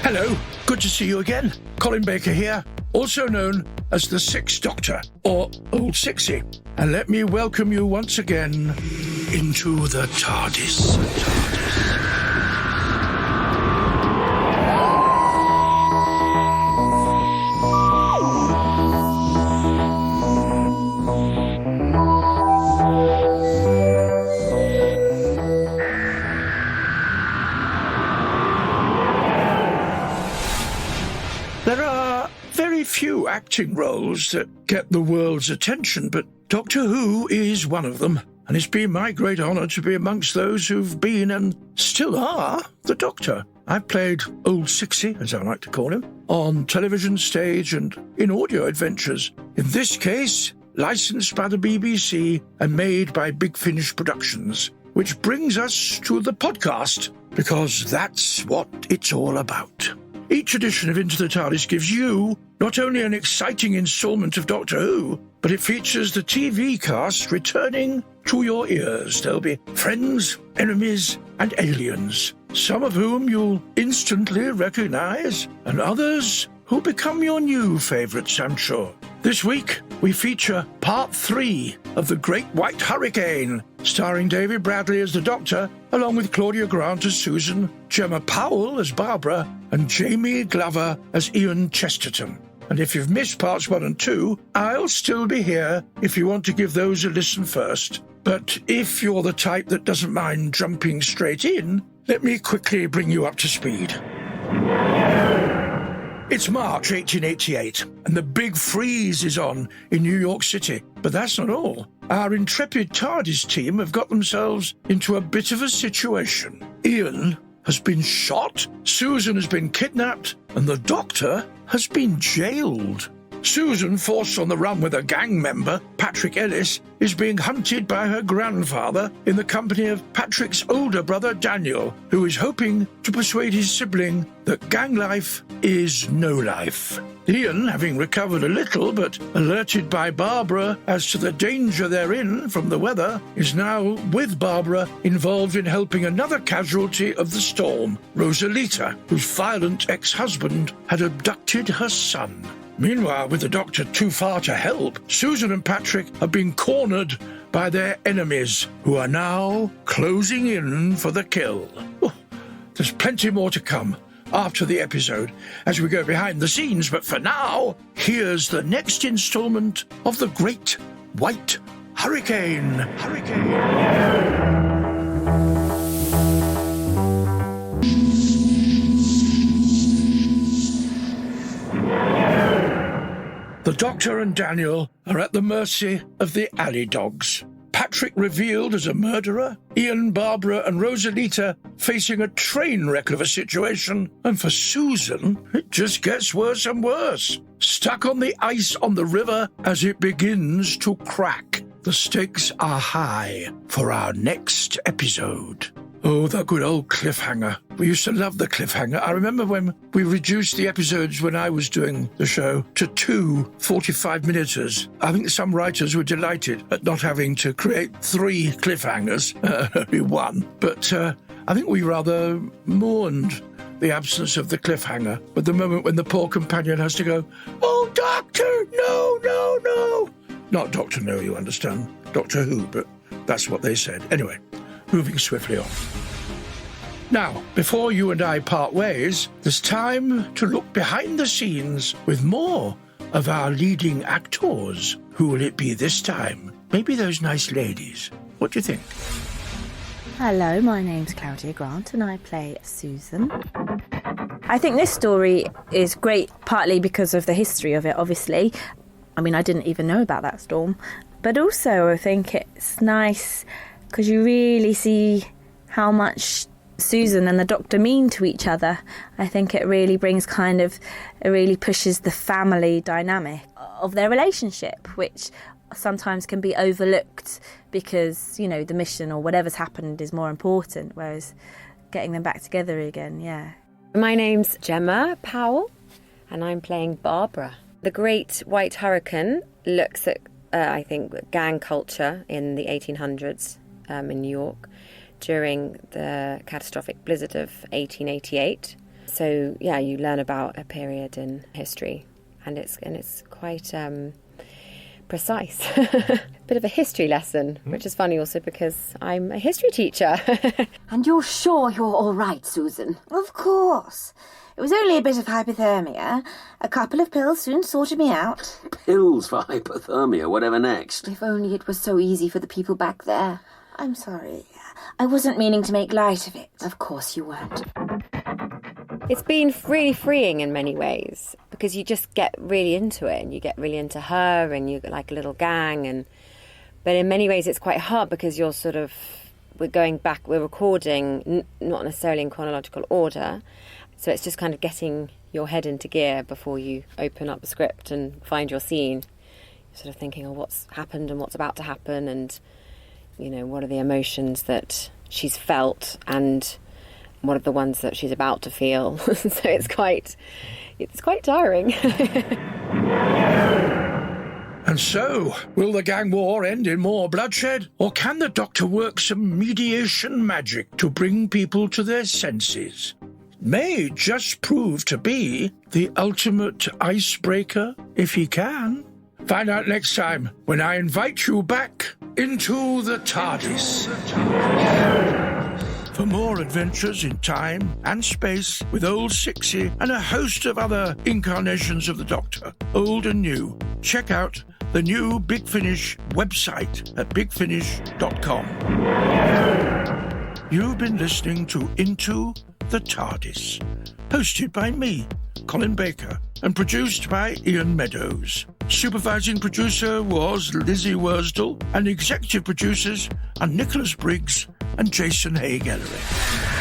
Hello, good to see you again. Colin Baker here, also known as the Sixth Doctor, or Old Sixie. And let me welcome you once again into the TARDIS. There are very few acting roles that get the world's attention, but Doctor Who is one of them, and it's been my great honour to be amongst those who've been and still are the Doctor. I've played Old Sixie, as I like to call him, on television, stage and in audio adventures. In this case, licensed by the BBC and made by Big Finish Productions, which brings us to the podcast, because that's what it's all about. Each edition of Into the TARDIS gives you not only an exciting instalment of Doctor Who, but it features the TV cast returning to your ears. There'll be friends, enemies, and aliens, some of whom you'll instantly recognise, and others who'll become your new favourites, I'm sure. This week, we feature Part 3 of The Great White Hurricane, starring David Bradley as the Doctor, along with Claudia Grant as Susan, Gemma Powell as Barbara, and Jamie Glover as Ian Chesterton. And if you've missed parts 1 and 2, I'll still be here if you want to give those a listen first. But if you're the type that doesn't mind jumping straight in, let me quickly bring you up to speed. It's March 1888, and the big freeze is on in New York City. But that's not all. Our intrepid TARDIS team have got themselves into a bit of a situation. Ian has been shot, Susan has been kidnapped, and the Doctor has been jailed. Susan, forced on the run with a gang member, Patrick Ellis, is being hunted by her grandfather in the company of Patrick's older brother Daniel, who is hoping to persuade his sibling that gang life is no life. Ian, having recovered a little but alerted by Barbara as to the danger they're in from the weather, is now, with Barbara, involved in helping another casualty of the storm, Rosalita, whose violent ex-husband had abducted her son. Meanwhile, with the Doctor too far to help, Susan and Patrick have been cornered by their enemies, who are now closing in for the kill. Oh, there's plenty more to come after the episode as we go behind the scenes, but for now, here's the next installment of The Great White Hurricane. The Doctor and Daniel are at the mercy of the alley dogs. Patrick revealed as a murderer, Ian, Barbara and Rosalita facing a train wreck of a situation, and for Susan, it just gets worse and worse. Stuck on the ice on the river as it begins to crack. The stakes are high for our next episode. Oh, the good old cliffhanger. We used to love the cliffhanger. I remember when we reduced the episodes when I was doing the show to 2 45-minuters. I think some writers were delighted at not having to create 3 cliffhangers, only 1. But I think we rather mourned the absence of the cliffhanger. But the moment when the poor companion has to go, "Oh, Doctor, no, no, no." Not Doctor No, you understand. Doctor Who, but that's what they said. Anyway, moving swiftly on. Now, before you and I part ways, there's time to look behind the scenes with more of our leading actors. Who will it be this time? Maybe those nice ladies. What do you think? Hello, my name's Claudia Grant and I play Susan. I think this story is great partly because of the history of it, obviously. I mean, I didn't even know about that storm. But also I think it's nice because you really see how much Susan and the Doctor mean to each other. I think it really pushes the family dynamic of their relationship, which sometimes can be overlooked because, you know, the mission or whatever's happened is more important, whereas getting them back together again, yeah. My name's Gemma Powell and I'm playing Barbara. The Great White Hurricane looks at, I think, gang culture in the 1800s in New York during the catastrophic blizzard of 1888. So yeah, you learn about a period in history, and it's quite precise. Bit of a history lesson, which is funny also because I'm a history teacher. And you're sure you're all right, Susan? Of course. It was only a bit of hypothermia. A couple of pills soon sorted me out. Pills for hypothermia, whatever next. If only it was so easy for the people back there. I'm sorry. I wasn't meaning to make light of it. Of course you weren't. It's been really freeing in many ways because you just get really into it and you get really into her and you get like a little gang. But in many ways it's quite hard because we're going back, we're recording not necessarily in chronological order. So it's just kind of getting your head into gear before you open up the script and find your scene. You're sort of thinking, what's happened and what's about to happen and, what are the emotions that she's felt and what are the ones that she's about to feel. So it's quite tiring. And so, will the gang war end in more bloodshed? Or can the Doctor work some mediation magic to bring people to their senses? May just prove to be the ultimate icebreaker if he can. Find out next time when I invite you back into the TARDIS. For more adventures in time and space with old Sixie and a host of other incarnations of the Doctor, old and new, check out the new Big Finish website at bigfinish.com. You've been listening to Into the TARDIS, hosted by me, Colin Baker, and produced by Ian Meadows. Supervising producer was Lizzie Wursdell, and executive producers are Nicholas Briggs and Jason Haig-Ellery.